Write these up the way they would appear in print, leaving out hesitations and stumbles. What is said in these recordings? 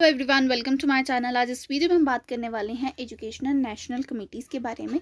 Hello everyone, welcome to my channel. आज इस video में हम बात करने वाले हैं एजुकेशनल नेशनल कमिटीज़ के बारे में।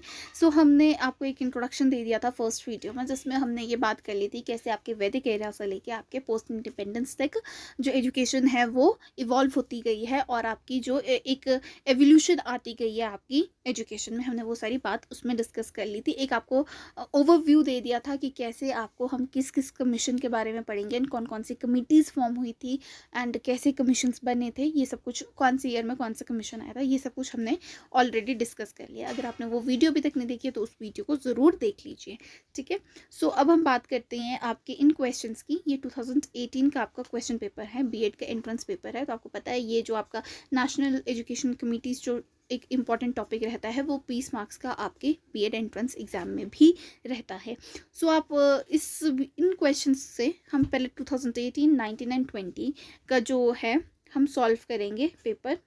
हमने आपको एक इंट्रोडक्शन दे दिया था फर्स्ट वीडियो में, जिसमें हमने ये बात कर ली थी कैसे आपके वैदिक एरा से लेके आपके पोस्ट इंडिपेंडेंस तक जो एजुकेशन है वो इवॉल्व होती गई है और आपकी जो एक एवोल्यूशन आती गई है आपकी एजुकेशन में। हमने वो सारी बात उसमें डिस्कस कर ली थी। एक आपको ओवरव्यू दे दिया था कि कैसे आपको हम किस किस कमीशन के बारे में पढ़ेंगे एंड कौन कौन सी कमिटीज़ फॉर्म हुई थी एंड कैसे कमीशंस बने थे। ये सब कुछ कौन सी ईयर में कौन सा कमीशन आया था, ये सब कुछ हमने ऑलरेडी डिस्कस कर लिया। अगर आपने वो वीडियो अभी तक नहीं देखी है तो उस वीडियो को ज़रूर देख लीजिए, ठीक है। अब हम बात करते हैं आपके इन क्वेश्चंस की। ये 2018 का आपका क्वेश्चन पेपर है, बीएड का एंट्रेंस पेपर है। तो आपको पता है ये जो आपका नेशनल एजुकेशन कमिटीज़ जो एक इम्पॉर्टेंट टॉपिक रहता है वो 20 मार्क्स का आपके बीएड एंट्रेंस एग्जाम में भी रहता है। आप इन क्वेश्चंस से हम पहले 2018, 19 एंड 20 का जो है हम सॉल्व करेंगे पेपर।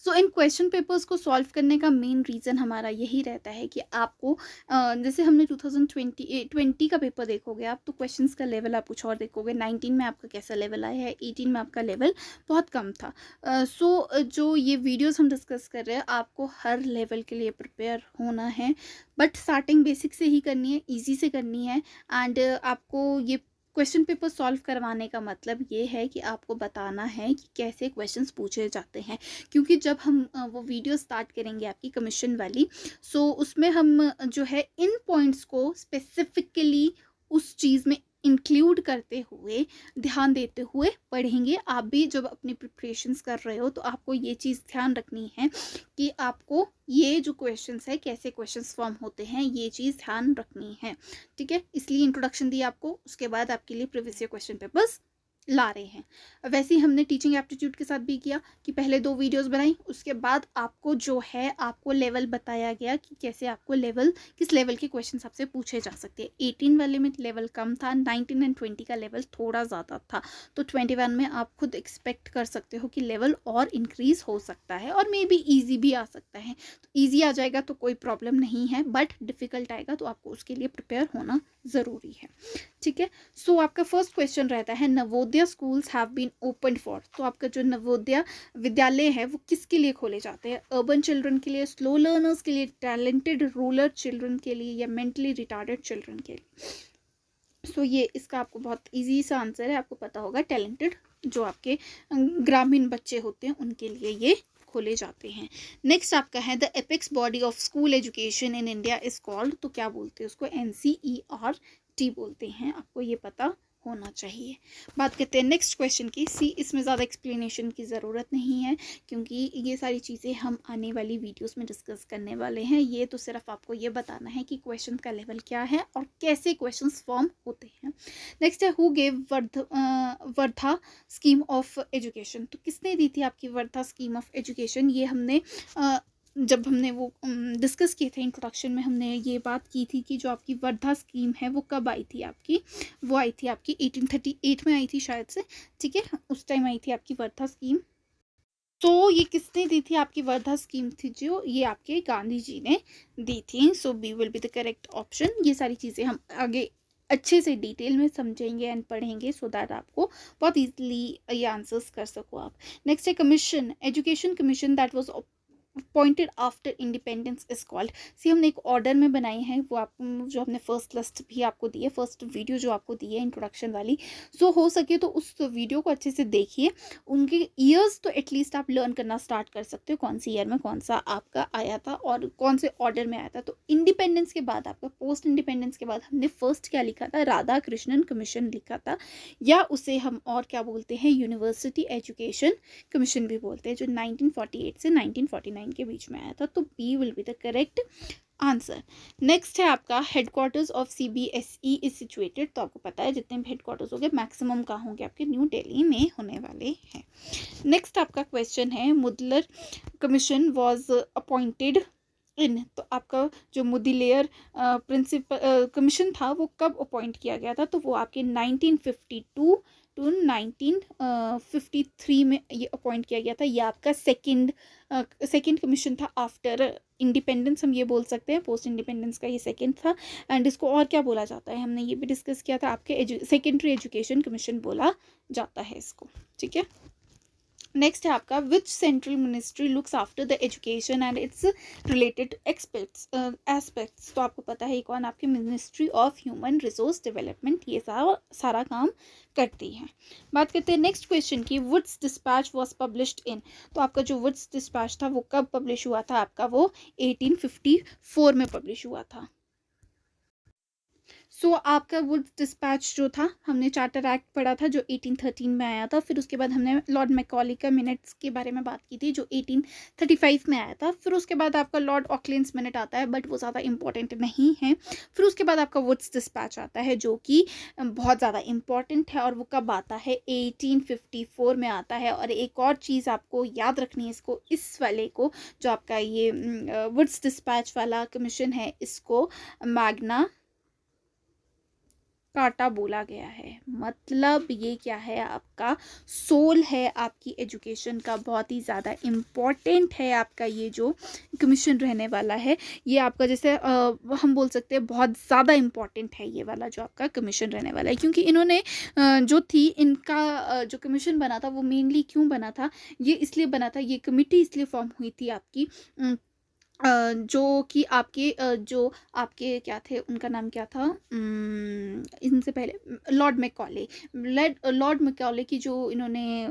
इन क्वेश्चन पेपर्स को सॉल्व करने का मेन रीज़न हमारा यही रहता है कि आपको जैसे हमने 2020 का पेपर देखोगे आप तो क्वेश्चंस का लेवल आप कुछ और देखोगे। 19 में आपका कैसा लेवल आया है, 18 में आपका लेवल बहुत कम था। जो ये वीडियोस हम डिस्कस कर रहे हैं आपको हर लेवल के लिए प्रिपेयर होना है, बट स्टार्टिंग बेसिक से ही करनी है, ईजी से करनी है। एंड आपको ये क्वेश्चन पेपर सॉल्व करवाने का मतलब ये है कि आपको बताना है कि कैसे क्वेश्चंस पूछे जाते हैं। क्योंकि जब हम वो वीडियो स्टार्ट करेंगे आपकी कमीशन वाली, उसमें हम जो है इन पॉइंट्स को स्पेसिफिकली उस चीज़ में इंक्लूड करते हुए, ध्यान देते हुए पढ़ेंगे। आप भी जब अपनी प्रिपरेशंस कर रहे हो तो आपको ये चीज़ ध्यान रखनी है कि आपको ये जो क्वेश्चंस है कैसे क्वेश्चंस फॉर्म होते हैं, ये चीज़ ध्यान रखनी है, ठीक है। इसलिए इंट्रोडक्शन दी आपको, उसके बाद आपके लिए प्रीवियस ईयर क्वेश्चन पेपर्स ला रहे हैं। वैसे ही हमने टीचिंग एप्टीट्यूड के साथ भी किया कि पहले 2 वीडियोस बनाई, उसके बाद आपको जो है आपको लेवल बताया गया कि कैसे आपको किस लेवल के क्वेश्चंस आपसे पूछे जा सकते हैं। 18 वाले में लेवल कम था, 19 एंड 20 का लेवल थोड़ा ज़्यादा था। तो 21 में आप खुद एक्सपेक्ट कर सकते हो कि लेवल और इंक्रीज़ हो सकता है और मे बी ईजी भी आ सकता है। तो ईजी आ जाएगा तो कोई प्रॉब्लम नहीं है, बट डिफ़िकल्ट आएगा तो आपको उसके लिए प्रिपेयर होना ज़रूरी है, ठीक है। आपका फर्स्ट क्वेश्चन रहता है Navodaya schools have been open for. तो आपका जो नवोदय विद्यालय है वो किसके लिए खोले जाते हैं? अर्बन चिल्ड्रन के लिए, स्लो लर्नर्स के लिए, टैलेंटेड रूरल चिल्ड्रन के लिए या मेंटली रिटार्डेड चिल्ड्रन के लिए? ये इसका आपको बहुत इजी सा आंसर है, आपको पता होगा टैलेंटेड जो आपके ग्रामीण बच्चे होते हैं उनके लिए ये खोले जाते हैं। नेक्स्ट आपका है the apex body of school education in India is called. तो क्या बोलते हैं उसको? NCERT बोलते हैं, आपको ये पता होना चाहिए। बात करते हैं नेक्स्ट क्वेश्चन की। इसमें ज़्यादा एक्सप्लेनेशन की ज़रूरत नहीं है क्योंकि ये सारी चीज़ें हम आने वाली वीडियोस में डिस्कस करने वाले हैं। ये तो सिर्फ आपको ये बताना है कि क्वेश्चन का लेवल क्या है और कैसे क्वेश्चंस फॉर्म होते हैं। नेक्स्ट है who gave Wardha scheme of education. तो किसने दी थी आपकी वर्धा स्कीम ऑफ एजुकेशन? ये हमने जब हमने वो डिस्कस किए थे इंट्रोडक्शन में, हमने ये बात की थी कि जो आपकी वर्धा स्कीम है वो कब आई थी आपकी? वो आई थी आपकी 1838 में आई थी शायद से, ठीक है। उस टाइम आई थी आपकी वर्धा स्कीम। ये किसने दी थी? आपकी वर्धा स्कीम थी जो ये आपके गांधी जी ने दी थी। B will be the correct option. ये सारी चीज़ें हम आगे अच्छे से डिटेल में समझेंगे एंड पढ़ेंगे सो दैट आपको बहुत ईजिली ये आंसर्स कर सको आप। नेक्स्ट है commission, education commission that was appointed after independence is called. हमने एक ऑर्डर में बनाई है, वो आप जो हमने फर्स्ट लिस्ट भी आपको दी है, फर्स्ट वीडियो जो आपको दी है इंट्रोडक्शन वाली। हो सके तो उस वीडियो को अच्छे से देखिए। उनके ईयर्स तो एटलीस्ट आप लर्न करना स्टार्ट कर सकते हो, कौन सी ईयर में कौन सा आपका आया था और कौन से ऑर्डर में आया था। तो इंडिपेंडेंस के बाद आपका पोस्ट इंडिपेंडेंस के बाद हमने फर्स्ट क्या लिखा था? राधा कृष्णन कमीशन लिखा था, या उसे हम और क्या बोलते हैं? यूनिवर्सिटी एजुकेशन कमीशन भी बोलते हैं, जो 1948 से 1949 के बीच में आया था। तो B will be the correct answer. Next है आपका headquarters of CBSE is situated. तो आपको पता है जितने भी हेडक्वार्टर्स होंगे मैक्सिमम कहाँ होंगे? आपके न्यू दिल्ली में होने वाले हैं। नेक्स्ट आपका क्वेश्चन है Mudaliar commission was appointed in. तो आपका जो मुदलियार प्रिंसिपल कमीशन था वो कब अपॉइंट किया गया था? तो वो आपके 1952 टू 1953 में ये अपॉइंट किया गया था। ये आपका सेकंड कमीशन था आफ्टर इंडिपेंडेंस, हम ये बोल सकते हैं। पोस्ट इंडिपेंडेंस का ये सेकंड था। एंड इसको और क्या बोला जाता है? हमने ये भी डिस्कस किया था, आपके सेकेंडरी एजुकेशन कमीशन बोला जाता है इसको, ठीक है। नेक्स्ट है आपका which central ministry looks after the education and its related aspects. तो आपको पता है कौन आपकी ministry of human resource development ये सारा काम करती है। बात करते हैं नेक्स्ट क्वेश्चन की, Wood's dispatch was published in. तो आपका जो वुड्स डिस्पैच था वो कब पब्लिश हुआ था, आपका वो 1854 में पब्लिश हुआ था। सो आपका वुड्स डिस्पैच जो था, हमने चार्टर एक्ट पढ़ा था जो 1813 में आया था। फिर उसके बाद हमने लॉर्ड मैकॉले का मिनट्स के बारे में बात की थी जो 1835 में आया था। फिर उसके बाद आपका लॉर्ड ऑकलैंड्स मिनट आता है, बट वो ज़्यादा इंपॉर्टेंट नहीं है। फिर उसके बाद आपका वुड्स डिस्पैच आता है जो कि बहुत ज़्यादा इंपॉर्टेंट है, और वो कब आता है, 1854 में आता है। और एक और चीज़ आपको याद रखनी है इसको, इस वाले को जो आपका ये वुड्स डिस्पैच वाला कमीशन है, इसको मैग्ना काटा बोला गया है। मतलब ये क्या है, आपका सोल है आपकी एजुकेशन का, बहुत ही ज़्यादा इम्पॉर्टेंट है आपका ये जो कमीशन रहने वाला है। ये आपका जैसे हम बोल सकते हैं बहुत ज़्यादा इम्पॉर्टेंट है ये वाला जो आपका कमीशन रहने वाला है, क्योंकि इन्होंने जो थी इनका जो कमीशन बना था वो मेनली क्यों बना था, ये इसलिए बना था, ये कमेटी इसलिए फॉर्म हुई थी आपकी जो कि आपके जो आपके क्या थे, उनका नाम क्या था, इनसे पहले लॉर्ड मैकॉले, लॉर्ड मैकॉले की जो इन्होंने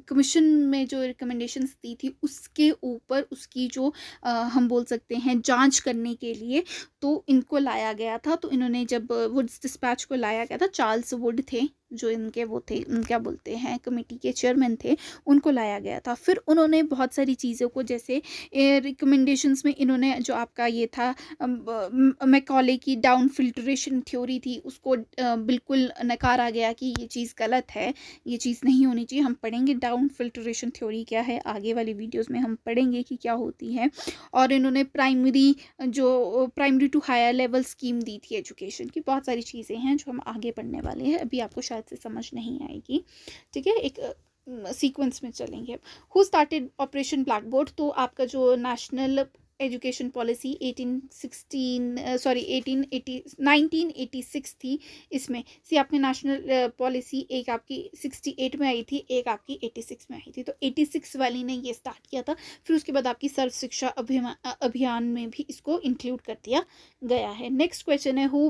कमीशन में जो रिकमेंडेशंस दी थी उसके ऊपर उसकी जो हम बोल सकते हैं जांच करने के लिए तो इनको लाया गया था। तो इन्होंने जब वुड्स डिस्पैच को लाया गया था, चार्ल्स वुड थे जो इनके वो थे, क्या बोलते हैं, कमेटी के चेयरमैन थे, उनको लाया गया था। फिर उन्होंने बहुत सारी चीज़ों को, जैसे रिकमेंडेशंस में इन्होंने जो आपका ये था मैकॉले की डाउन फिल्ट्रेशन थ्योरी थी उसको बिल्कुल नकारा गया कि ये चीज़ गलत है, ये चीज़ नहीं होनी चाहिए। हम पढ़ेंगे डाउन फिल्ट्रेशन थ्योरी क्या है, आगे वाली वीडियोस में हम पढ़ेंगे कि क्या होती है। और इन्होंने primary to higher level scheme दी थी एजुकेशन की। बहुत सारी चीज़ें हैं जो हम आगे पढ़ने वाले हैं, अभी आपको शायद से समझ नहीं आएगी, ठीक है। एक सीक्वेंस में चलेंगे। Who started operation black board. तो आपका जो नेशनल एजुकेशन पॉलिसी 1986 थी, इसमें से आपकी नेशनल पॉलिसी एक आपकी 68 में आई थी, एक आपकी 86 में आई थी। तो 86 वाली ने ये स्टार्ट किया था। फिर उसके बाद आपकी सर्व शिक्षा अभियान में भी इसको इंक्लूड कर दिया गया है। नेक्स्ट क्वेश्चन है, who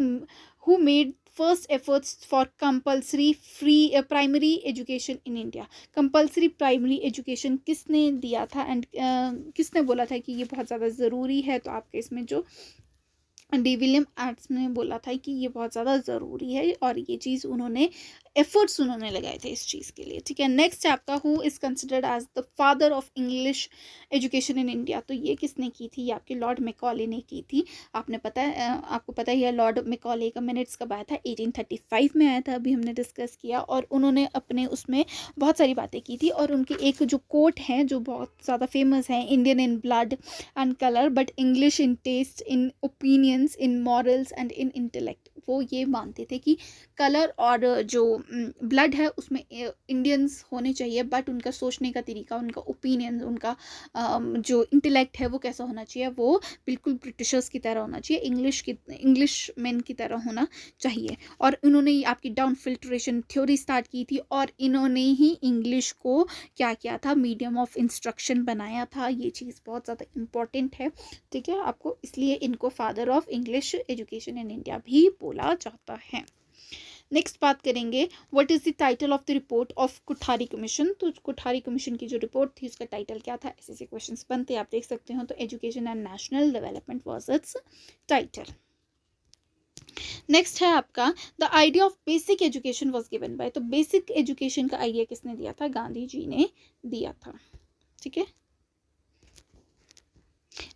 made first efforts for compulsory free primary education in India. Compulsory primary education किसने दिया था एंड किसने बोला था कि ये बहुत ज़्यादा ज़रूरी है। तो आपके इसमें जो डी विलियम एड्स ने बोला था कि ये बहुत ज़्यादा ज़रूरी है, और ये चीज़ उन्होंने एफर्ट्स उन्होंने लगाए थे इस चीज़ के लिए, ठीक है। नेक्स्ट है आपका, who is considered as the father of English education in India. तो ये किसने की थी, ये आपके लॉर्ड मैकॉले ने की थी। आपको पता ही है लॉर्ड मैकॉले का मिनट्स कब आया था, 1835 में आया था, अभी हमने डिस्कस किया। और उन्होंने अपने उसमें बहुत सारी बातें की थी, और उनके एक जो कोट हैं जो बहुत ज़्यादा फेमस है, Indian in blood and colour but English in taste, in opinions, in morals and in intellect. वो ये मानते थे कि कलर और जो ब्लड है उसमें इंडियंस होने चाहिए, बट उनका सोचने का तरीका, उनका ओपिनियन, उनका जो इंटेलेक्ट है वो कैसा होना चाहिए, वो बिल्कुल ब्रिटिशर्स की तरह होना चाहिए, इंग्लिश मैन की तरह होना चाहिए। और इन्होंने आपकी डाउन फिल्ट्रेशन थ्योरी स्टार्ट की थी, और इन्होंने ही इंग्लिश को क्या किया था, मीडियम ऑफ इंस्ट्रक्शन बनाया था। ये चीज़ बहुत ज़्यादा इम्पॉर्टेंट है, ठीक है आपको, इसलिए इनको father of English education in India भी बोला जाता है। नेक्स्ट बात करेंगे, what is the title of the report of Kothari commission. तो कोठारी कमीशन की जो रिपोर्ट थी उसका टाइटल क्या था, ऐसे क्वेश्चंस बनते हैं, आप देख सकते हो। तो education and national development was it's title. Next है आपका, the idea of basic education was given by. तो बेसिक एजुकेशन का आइडिया किसने दिया था, गांधी जी ने दिया था, ठीक है।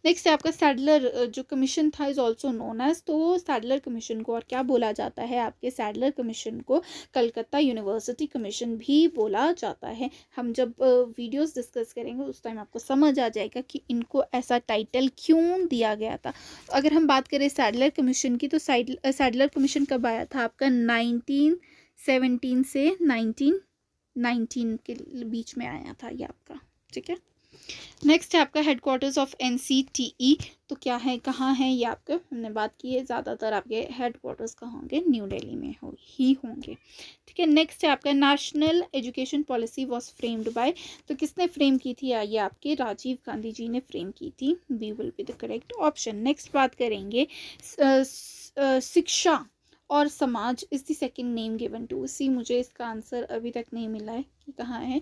नेक्स्ट है आपका सैडलर जो कमीशन था इज ऑल्सो नोन एज। तो सैडलर कमीशन को और क्या बोला जाता है, आपके सैडलर कमीशन को कलकत्ता यूनिवर्सिटी कमीशन भी बोला जाता है। हम जब वीडियोस डिस्कस करेंगे उस टाइम आपको समझ आ जाएगा कि इनको ऐसा टाइटल क्यों दिया गया था। अगर हम बात करें सैडलर कमीशन की, तो सैडलर कमीशन कब आया था, आपका 1917 से 1919 के बीच में आया था ये आपका, ठीक है। नेक्स्ट है आपका हेडक्वार्टर्स ऑफ NCTE, तो क्या है, कहाँ है ये आपका, हमने बात की है, ज़्यादातर आपके हेडक्वार्टर्स कहाँ होंगे, न्यू दिल्ली में ही होंगे, ठीक है। नेक्स्ट है आपका national education policy was framed bye, तो किसने फ्रेम की थी, ये आपके राजीव गांधी जी ने फ्रेम की थी, B will be the correct option. Next बात करेंगे Shiksha aur Samaj is the second name given to, C मुझे इसका आंसर अभी तक नहीं मिला है कि कहाँ है।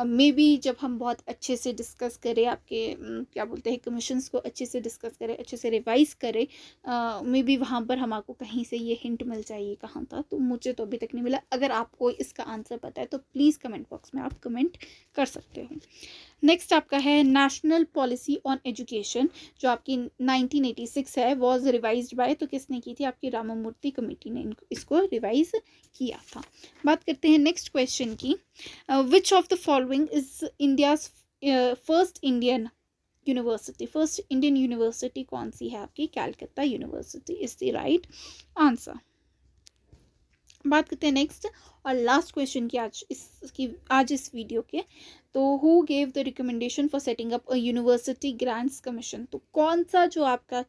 मे बी जब हम बहुत अच्छे से डिस्कस करें आपके क्या बोलते हैं कमीशंस को अच्छे से डिस्कस करें, अच्छे से रिवाइज करें, मे बी वहाँ पर हमको कहीं से ये हिंट मिल जाए कहाँ था, तो मुझे तो अभी तक नहीं मिला। अगर आपको इसका आंसर पता है तो प्लीज़ कमेंट बॉक्स में आप कमेंट कर सकते हो। नेक्स्ट आपका है नेशनल पॉलिसी ऑन एजुकेशन, जो आपकी 1986 है, वॉज रिवाइज्ड बाय, तो किसने की थी, आपकी रामामूर्ति कमेटी ने इसको रिवाइज किया था। बात करते हैं नेक्स्ट क्वेश्चन की, which of the following is India's first Indian university, first Indian university कौन सी है आपकी, Calcutta university is the right answer. बात करते हैं नेक्स्ट और लास्ट क्वेश्चन की आज इस वीडियो के, तो who gave the recommendation for setting up a university grants commission, तो कौन सा जो आपका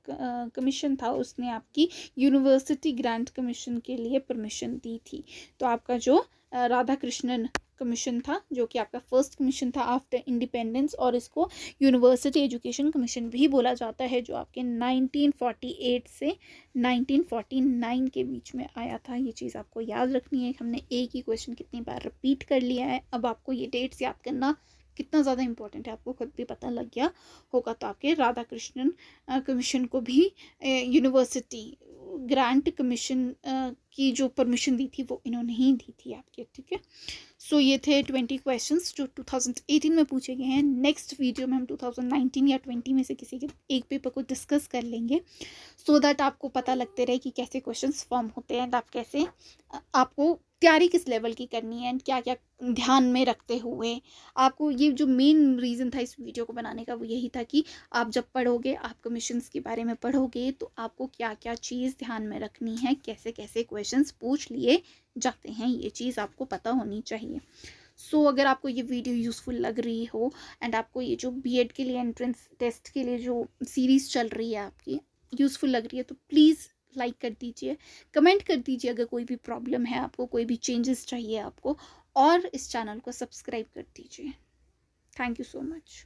कमीशन था उसने आपकी यूनिवर्सिटी ग्रांट कमीशन के लिए परमिशन दी थी, तो आपका जो राधा कृष्णन कमीशन था, जो कि आपका फर्स्ट कमीशन था आफ्टर इंडिपेंडेंस, और इसको यूनिवर्सिटी एजुकेशन कमीशन भी बोला जाता है, जो आपके 1948 से 1949 के बीच में आया था। ये चीज़ आपको याद रखनी है, हमने एक ही क्वेश्चन कितनी बार रिपीट कर लिया है, अब आपको ये डेट्स याद करना कितना ज़्यादा इंपॉर्टेंट है आपको खुद भी पता लग गया होगा। तो आपके राधा कृष्णन कमीशन को भी यूनिवर्सिटी ग्रांट कमीशन की जो परमिशन दी थी वो इन्होंने ही दी थी आपके, ठीक है। सो ये थे 20 क्वेश्चंस जो 2018 में पूछे गए हैं। नेक्स्ट वीडियो में हम 2019 या 20 में से किसी के एक पेपर को डिस्कस कर लेंगे, सो दैट आपको पता लगते रहे कि कैसे क्वेश्चंस फॉर्म होते हैं एंड आप कैसे आपको तैयारी किस लेवल की करनी है एंड क्या क्या ध्यान में रखते हुए आपको। ये जो मेन रीज़न था इस वीडियो को बनाने का वो यही था कि आप जब पढ़ोगे, आप कमीशंस के बारे में पढ़ोगे, तो आपको क्या क्या चीज़ ध्यान में रखनी है, कैसे कैसे क्वेश्चंस पूछ लिए जाते हैं, ये चीज़ आपको पता होनी चाहिए। सो अगर आपको ये वीडियो यूज़फुल लग रही हो एंड आपको ये जो बीएड के लिए एंट्रेंस टेस्ट के लिए जो सीरीज़ चल रही है आपकी यूज़फुल लग रही है, तो प्लीज़ लाइक कर दीजिए, कमेंट कर दीजिए अगर कोई भी प्रॉब्लम है आपको, कोई भी चेंजेस चाहिए आपको, और इस चैनल को सब्सक्राइब कर दीजिए। Thank you so much.